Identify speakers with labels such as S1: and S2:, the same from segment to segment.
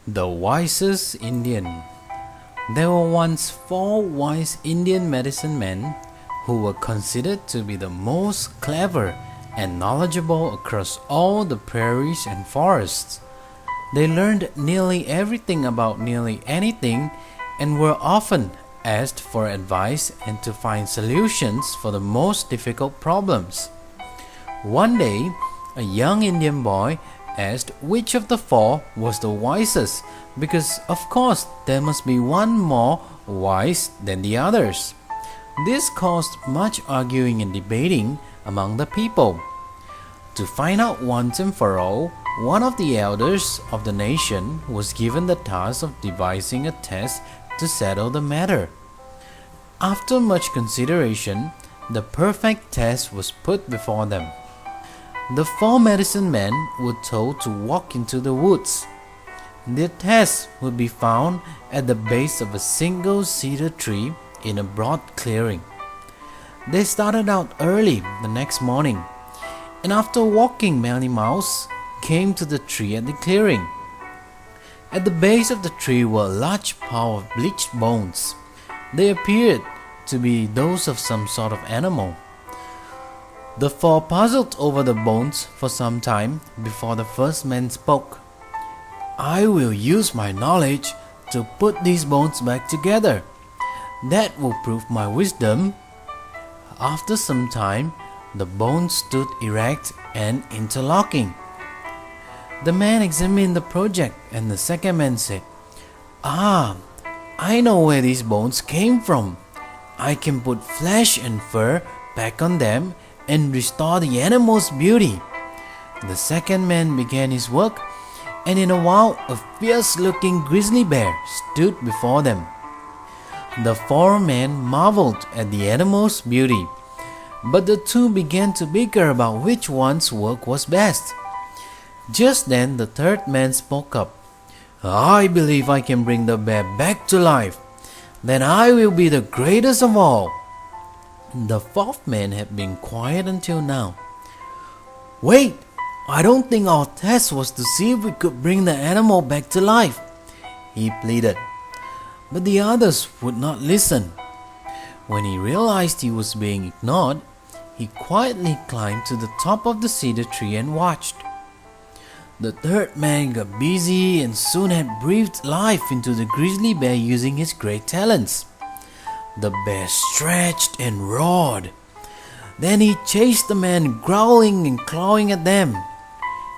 S1: The wisest Indian. There were once 4 wise Indian medicine men who were considered to be the most clever and knowledgeable across all the prairies and forests. They learned nearly everything about nearly anything and were often asked for advice and to find solutions for the most difficult problems. One day, a young Indian boy asked which of the 4 was the wisest, because of course there must be one more wise than the others. This caused much arguing and debating among the people. To find out once and for all, one of the elders of the nation was given the task of devising a test to settle the matter. After much consideration, the perfect test was put before them. The 4 medicine men were told to walk into the woods. Their test would be found at the base of a single cedar tree in a broad clearing. They started out early the next morning, and after walking many miles, came to the tree at the clearing. At the base of the tree were a large pile of bleached bones. They appeared to be those of some sort of animal. The 4 puzzled over the bones for some time before the first man spoke. "I will use my knowledge to put these bones back together. That will prove my wisdom." After some time, the bones stood erect and interlocking. The man examined the project and the second man said, I know where these bones came from. I can put flesh and fur back on them and restore the animal's beauty." The second man began his work, and in a while a fierce-looking grizzly bear stood before them. The 4 men marveled at the animal's beauty, but the 2 began to bicker about which one's work was best. Just then the third man spoke up. "I believe I can bring the bear back to life. Then I will be the greatest of all." The 4th man had been quiet until now. "Wait! I don't think our test was to see if we could bring the animal back to life," he pleaded. But the others would not listen. When he realized he was being ignored, he quietly climbed to the top of the cedar tree and watched. The third man got busy and soon had breathed life into the grizzly bear using his great talents. The bear stretched and roared. Then he chased the men, growling and clawing at them.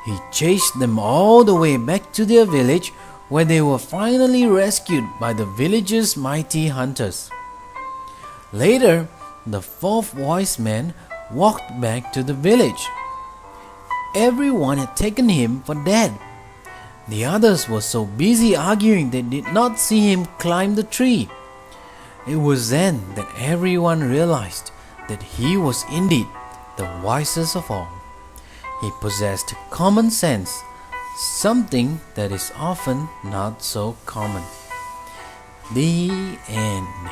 S1: He chased them all the way back to their village, where they were finally rescued by the village's mighty hunters. Later, the 4th wise man walked back to the village. Everyone had taken him for dead. The others were so busy arguing they did not see him climb the tree. It was then that everyone realized that he was indeed the wisest of all. He possessed common sense, something that is often not so common. The end.